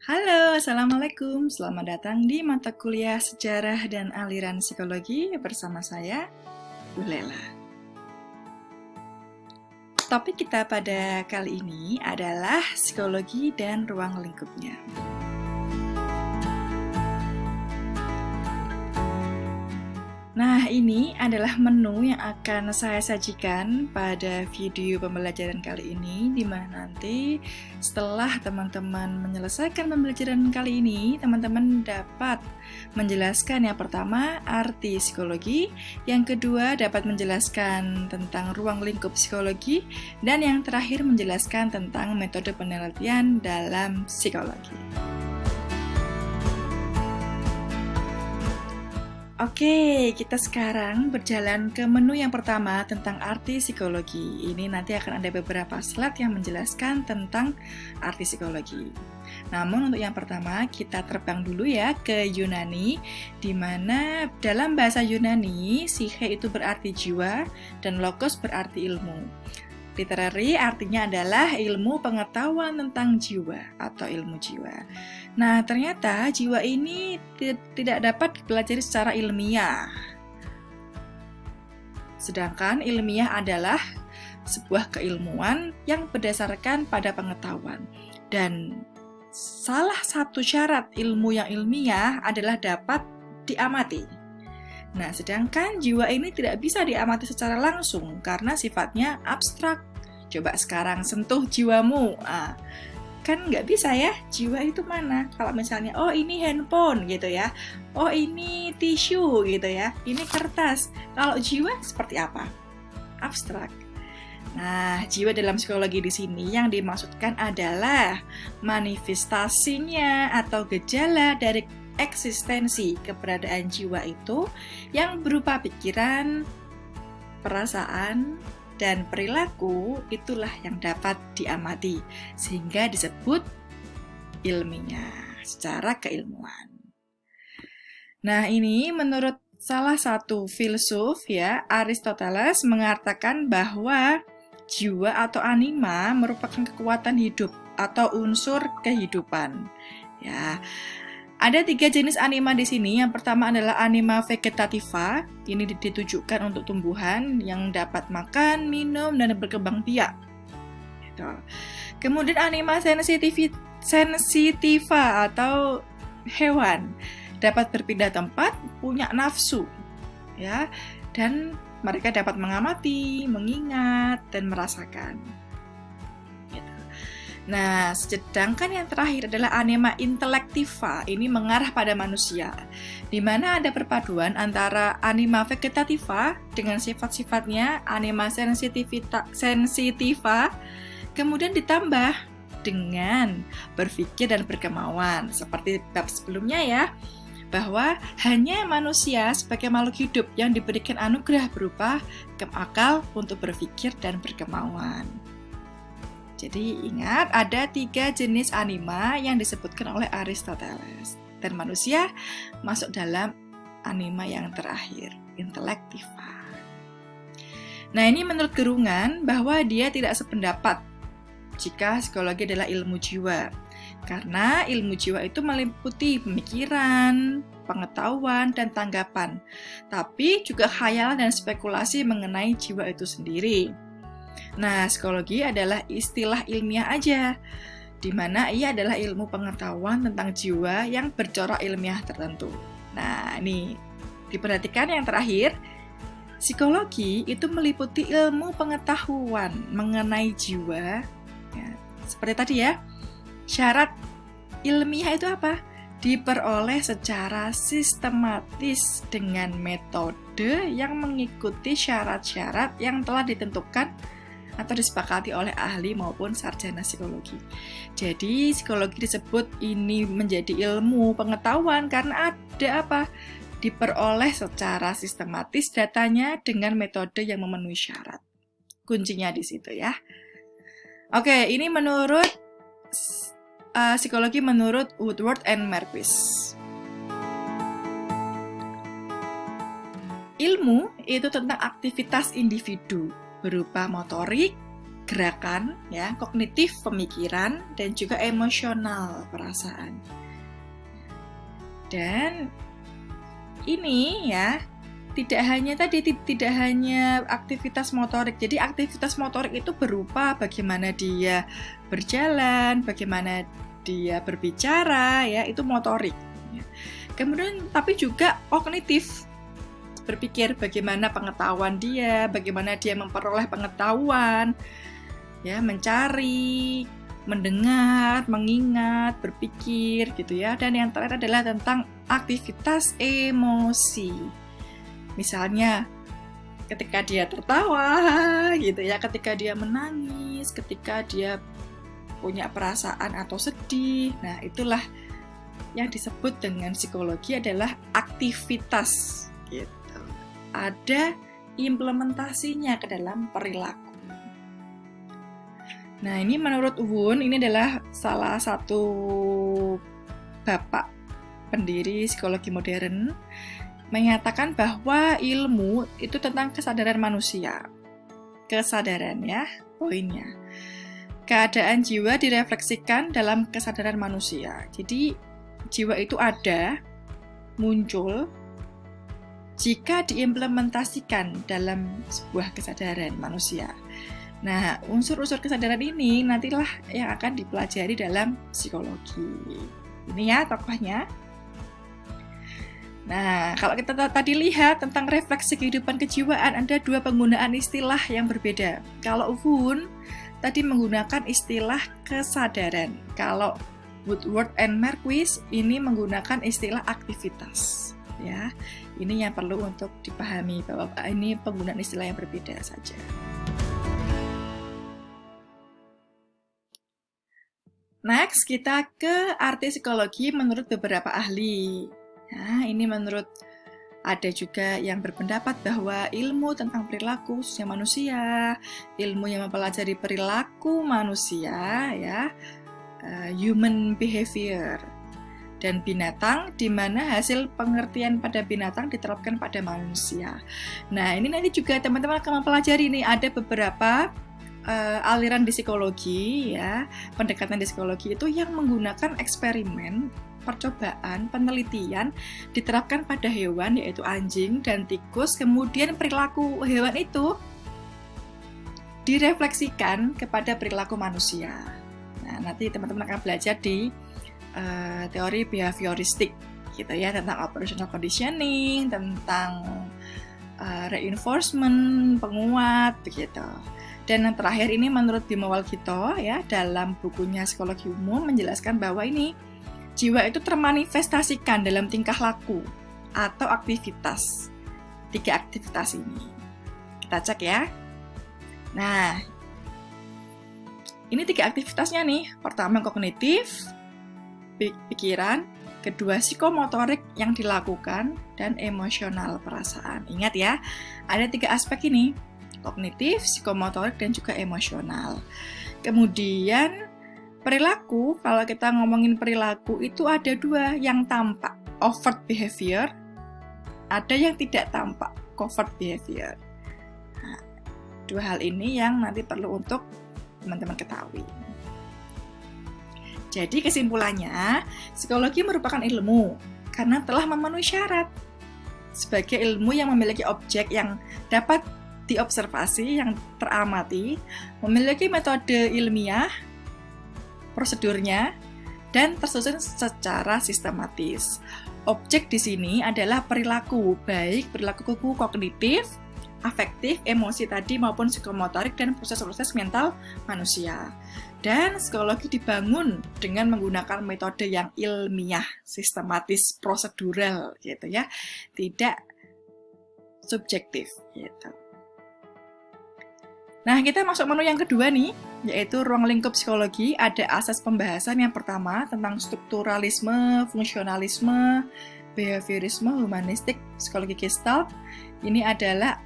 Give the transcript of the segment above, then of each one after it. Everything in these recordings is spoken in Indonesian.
Halo, Assalamualaikum. Selamat datang di mata kuliah Sejarah dan Aliran Psikologi bersama saya, Bu Lela. Topik kita pada kali ini adalah psikologi dan ruang lingkupnya. Nah, ini adalah menu yang akan saya sajikan pada video pembelajaran kali ini, di mana nanti setelah teman-teman menyelesaikan pembelajaran kali ini, teman-teman dapat menjelaskan yang pertama arti psikologi, yang kedua dapat menjelaskan tentang ruang lingkup psikologi, dan yang terakhir menjelaskan tentang metode penelitian dalam psikologi. Oke, kita sekarang berjalan ke menu yang pertama tentang arti psikologi. Ini nanti akan ada beberapa slide yang menjelaskan tentang arti psikologi. Namun untuk yang pertama, kita terbang dulu ya ke Yunani, di mana dalam bahasa Yunani, psyche itu berarti jiwa dan logos berarti ilmu. Literary artinya adalah ilmu pengetahuan tentang jiwa atau ilmu jiwa. Nah, ternyata jiwa ini tidak dapat dipelajari secara ilmiah. Sedangkan ilmiah adalah sebuah keilmuan yang berdasarkan pada pengetahuan. Dan salah satu syarat ilmu yang ilmiah adalah dapat diamati. Nah, sedangkan jiwa ini tidak bisa diamati secara langsung karena sifatnya abstrak. Coba sekarang sentuh jiwamu. Kan nggak bisa ya, jiwa itu mana? Kalau misalnya, oh ini handphone gitu ya, oh ini tisu gitu ya, ini kertas. Kalau jiwa seperti apa? Abstrak. Nah, jiwa dalam psikologi di sini yang dimaksudkan adalah manifestasinya atau gejala dari eksistensi keberadaan jiwa itu yang berupa pikiran, perasaan, dan perilaku. Itulah yang dapat diamati sehingga disebut ilmiah secara keilmuan. Nah, ini menurut salah satu filsuf ya, Aristoteles mengatakan bahwa jiwa atau anima merupakan kekuatan hidup atau unsur kehidupan. Ya. Ada 3 jenis anima di sini. Yang pertama adalah anima vegetativa. Ini ditujukan untuk tumbuhan yang dapat makan, minum, dan berkembang biak. Kemudian anima sensitiva atau hewan. Dapat berpindah tempat, punya nafsu. Ya, dan mereka dapat mengamati, mengingat, dan merasakan. Nah, sedangkan yang terakhir adalah anima intelektiva. Ini mengarah pada manusia, di mana ada perpaduan antara anima vegetativa dengan sifat-sifatnya anima sensitiva, kemudian ditambah dengan berpikir dan berkemauan. Seperti bab sebelumnya ya, bahwa hanya manusia sebagai makhluk hidup yang diberikan anugerah berupa akal untuk berpikir dan berkemauan. Jadi ingat, ada 3 jenis anima yang disebutkan oleh Aristoteles. Dan manusia masuk dalam anima yang terakhir, intelektiva. Nah, ini menurut Gerungan bahwa dia tidak sependapat jika psikologi adalah ilmu jiwa. Karena ilmu jiwa itu meliputi pemikiran, pengetahuan, dan tanggapan. Tapi juga khayalan dan spekulasi mengenai jiwa itu sendiri. Nah, psikologi adalah istilah ilmiah aja, di mana ia adalah ilmu pengetahuan tentang jiwa yang bercorak ilmiah tertentu. Nah, ini diperhatikan yang terakhir, psikologi itu meliputi ilmu pengetahuan mengenai jiwa. Ya, seperti tadi ya, syarat ilmiah itu apa? Diperoleh secara sistematis dengan metode yang mengikuti syarat-syarat yang telah ditentukan atau disepakati oleh ahli maupun sarjana psikologi. Jadi psikologi disebut ini menjadi ilmu pengetahuan karena ada apa? Diperoleh secara sistematis datanya dengan metode yang memenuhi syarat. Kuncinya di situ ya. Oke, ini menurut psikologi menurut Woodward and Mervis. Ilmu itu tentang aktivitas individu berupa motorik, gerakan, ya, kognitif pemikiran, dan juga emosional perasaan. Dan ini ya tidak hanya aktivitas motorik. Jadi aktivitas motorik itu berupa bagaimana dia berjalan, bagaimana dia berbicara, ya, itu motorik. Kemudian tapi juga kognitif, berpikir bagaimana pengetahuan dia, bagaimana dia memperoleh pengetahuan, ya, mencari, mendengar, mengingat, berpikir gitu ya. Dan yang terakhir adalah tentang aktivitas emosi. Misalnya ketika dia tertawa gitu ya, ketika dia menangis, ketika dia punya perasaan atau sedih. Nah, itulah yang disebut dengan psikologi adalah aktivitas gitu. Ada implementasinya ke dalam perilaku. Nah, ini menurut Wundt, ini adalah salah satu bapak pendiri psikologi modern, menyatakan bahwa ilmu itu tentang kesadaran manusia. Kesadaran ya, poinnya. Keadaan jiwa direfleksikan dalam kesadaran manusia. Jadi, jiwa itu ada, muncul, jika diimplementasikan dalam sebuah kesadaran manusia. Nah, unsur-unsur kesadaran ini nantilah yang akan dipelajari dalam psikologi. Ini ya tokohnya. Nah, kalau kita tadi lihat tentang refleksi kehidupan kejiwaan, ada dua penggunaan istilah yang berbeda. Kalau Wundt tadi menggunakan istilah kesadaran. Kalau Woodward and Marquis ini menggunakan istilah aktivitas. Ya, ini yang perlu untuk dipahami bahwa ini penggunaan istilah yang berbeda saja. Next, kita ke arti psikologi menurut beberapa ahli. Nah, ini menurut ada juga yang berpendapat bahwa ilmu tentang perilaku khususnya manusia, ilmu yang mempelajari perilaku manusia, ya, human behavior, dan binatang, di mana hasil pengertian pada binatang diterapkan pada manusia. Nah, ini nanti juga teman-teman akan mempelajari nih, ada beberapa aliran di psikologi, ya, pendekatan di psikologi itu yang menggunakan eksperimen, percobaan, penelitian diterapkan pada hewan, yaitu anjing dan tikus, kemudian perilaku hewan itu direfleksikan kepada perilaku manusia. Nah, nanti teman-teman akan belajar di teori behavioristik gitu ya, tentang operational conditioning, tentang reinforcement, penguat, begitu. Dan yang terakhir ini menurut Bima Walgito, ya, dalam bukunya Psikologi Umum menjelaskan bahwa ini jiwa itu termanifestasikan dalam tingkah laku atau aktivitas. 3 aktivitas ini. Kita cek ya. Nah, ini 3 aktivitasnya nih. Pertama kognitif, pikiran, kedua psikomotorik yang dilakukan, dan emosional perasaan. Ingat ya, ada 3 aspek ini. Kognitif, psikomotorik, dan juga emosional. Kemudian perilaku, kalau kita ngomongin perilaku itu ada 2 yang tampak, overt behavior, ada yang tidak tampak, covert behavior. Nah, 2 hal ini yang nanti perlu untuk teman-teman ketahui. Jadi kesimpulannya, psikologi merupakan ilmu karena telah memenuhi syarat sebagai ilmu yang memiliki objek yang dapat diobservasi, yang teramati, memiliki metode ilmiah, prosedurnya, dan tersusun secara sistematis. Objek di sini adalah perilaku, baik perilaku kognitif, afektif, emosi tadi, maupun psikomotorik dan proses-proses mental manusia. Dan psikologi dibangun dengan menggunakan metode yang ilmiah, sistematis, prosedural, gitu ya, tidak subjektif, gitu. Nah, kita masuk menu yang kedua nih, yaitu ruang lingkup psikologi. Ada asas pembahasan yang pertama tentang strukturalisme, fungsionalisme, behaviorisme, humanistik, psikologi Gestalt. Ini adalah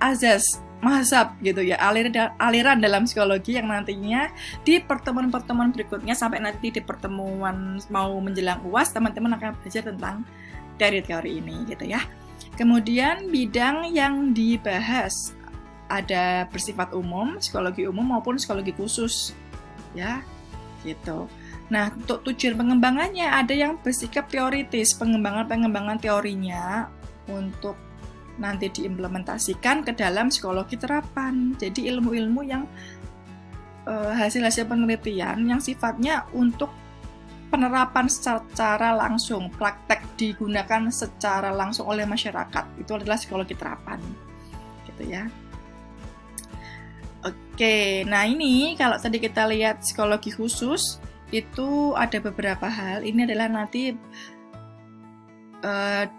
azas, mazhab gitu ya, aliran dalam psikologi yang nantinya di pertemuan-pertemuan berikutnya sampai nanti di pertemuan mau menjelang UAS, teman-teman akan belajar tentang teori-teori ini gitu ya. Kemudian bidang yang dibahas ada bersifat umum, psikologi umum maupun psikologi khusus, ya, gitu. Nah, untuk tujuan pengembangannya ada yang bersikap teoritis, pengembangan teorinya untuk nanti diimplementasikan ke dalam psikologi terapan. Jadi ilmu-ilmu yang hasil-hasil penelitian yang sifatnya untuk penerapan secara langsung, praktek digunakan secara langsung oleh masyarakat. Itu adalah psikologi terapan, gitu ya. Oke, nah ini kalau tadi kita lihat psikologi khusus, itu ada beberapa hal. Ini adalah nanti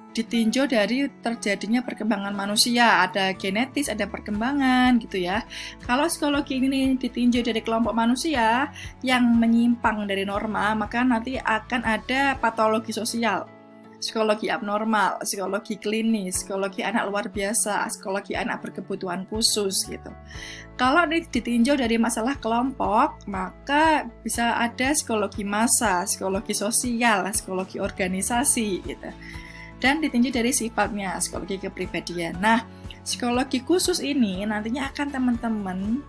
ditinjau dari terjadinya perkembangan manusia, ada genetis, ada perkembangan gitu ya. Kalau psikologi ini ditinjau dari kelompok manusia yang menyimpang dari norma, maka nanti akan ada patologi sosial, psikologi abnormal, psikologi klinis, psikologi anak luar biasa, psikologi anak berkebutuhan khusus gitu. Kalau ditinjau dari masalah kelompok, maka bisa ada psikologi massa, psikologi sosial, psikologi organisasi gitu. Dan ditinjau dari sifatnya, psikologi kepribadian. Nah, psikologi khusus ini nantinya akan teman-teman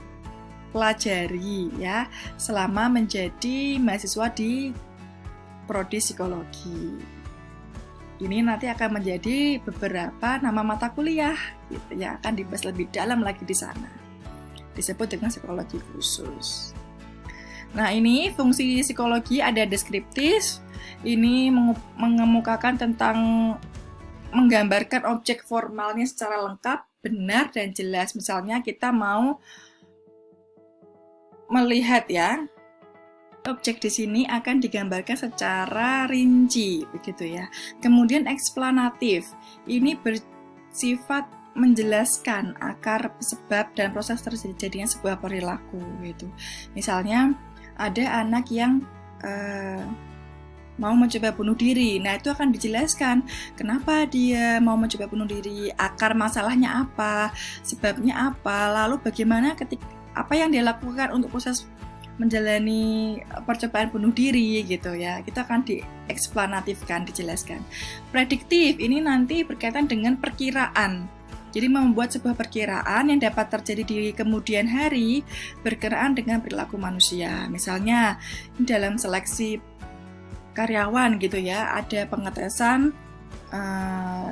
pelajari ya selama menjadi mahasiswa di prodi psikologi. Ini nanti akan menjadi beberapa nama mata kuliah gitu ya, akan dibahas lebih dalam lagi di sana. Disebut dengan psikologi khusus. Nah, ini fungsi psikologi ada deskriptif. Ini mengemukakan tentang menggambarkan objek formalnya secara lengkap, benar dan jelas. Misalnya kita mau melihat ya, objek di sini akan digambarkan secara rinci, begitu ya. Kemudian eksplanatif, ini bersifat menjelaskan akar, sebab dan proses terjadinya sebuah perilaku gitu. Misalnya ada anak yang mau mencoba bunuh diri. Nah, itu akan dijelaskan kenapa dia mau mencoba bunuh diri, akar masalahnya apa, sebabnya apa, lalu bagaimana apa yang dia lakukan untuk proses menjalani percobaan bunuh diri gitu ya. Kita akan dieksplanasikan, dijelaskan. Prediktif ini nanti berkaitan dengan perkiraan. Jadi membuat sebuah perkiraan yang dapat terjadi di kemudian hari berkenaan dengan perilaku manusia. Misalnya dalam seleksi karyawan gitu ya, ada pengetesan,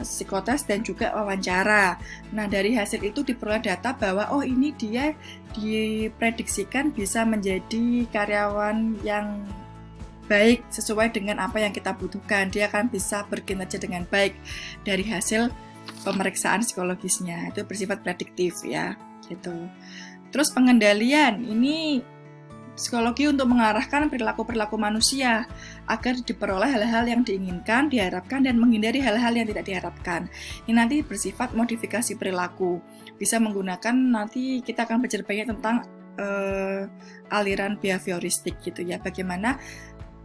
psikotes dan juga wawancara. Nah, dari hasil itu diperoleh data bahwa oh ini dia diprediksikan bisa menjadi karyawan yang baik sesuai dengan apa yang kita butuhkan. Dia akan bisa berkinerja dengan baik dari hasil pemeriksaan psikologisnya. Itu bersifat prediktif ya, gitu. Terus pengendalian ini psikologi untuk mengarahkan perilaku-perilaku manusia agar diperoleh hal-hal yang diinginkan, diharapkan, dan menghindari hal-hal yang tidak diharapkan. Ini nanti bersifat modifikasi perilaku. Bisa menggunakan, nanti kita akan belajar banyak tentang aliran behavioristik gitu ya. Bagaimana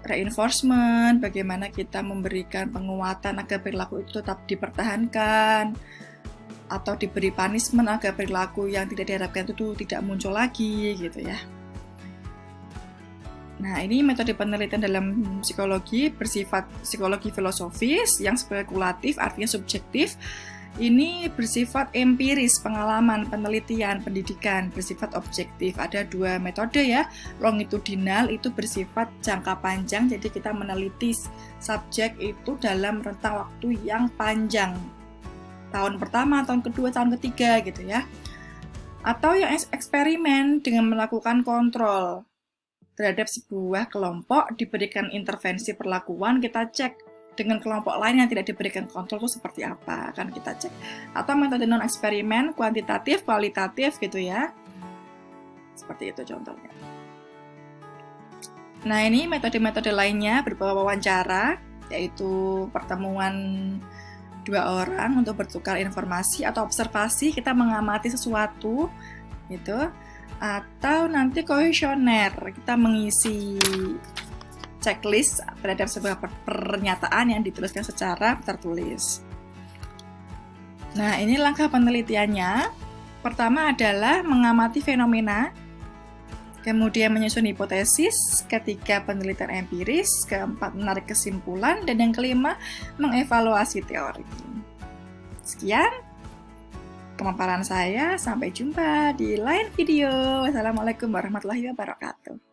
reinforcement, bagaimana kita memberikan penguatan agar perilaku itu tetap dipertahankan, atau diberi punishment agar perilaku yang tidak diharapkan itu tidak muncul lagi gitu ya. Nah, ini metode penelitian dalam psikologi bersifat psikologi filosofis yang spekulatif, artinya subjektif. Ini bersifat empiris, pengalaman, penelitian, pendidikan, bersifat objektif. Ada dua metode ya. Longitudinal itu bersifat jangka panjang, jadi kita meneliti subjek itu dalam rentang waktu yang panjang. Tahun pertama, tahun kedua, tahun ketiga gitu ya. Atau yang eksperimen dengan melakukan kontrol terhadap sebuah kelompok, diberikan intervensi perlakuan, kita cek dengan kelompok lain yang tidak diberikan kontrol itu seperti apa, akan kita cek. Atau metode non-eksperimen, kuantitatif, kualitatif gitu ya. Seperti itu contohnya. Nah, ini metode-metode lainnya berupa wawancara, yaitu pertemuan dua orang untuk bertukar informasi, atau observasi, kita mengamati sesuatu gitu. Atau nanti kuesioner, kita mengisi checklist terhadap sebuah pernyataan yang dituliskan secara tertulis. Nah, ini langkah penelitiannya. Pertama adalah mengamati fenomena, kemudian menyusun hipotesis, ketiga penelitian empiris, keempat menarik kesimpulan, dan yang kelima mengevaluasi teori. Sekian. Pemaparan saya. Sampai jumpa di lain video. Wassalamualaikum warahmatullahi wabarakatuh.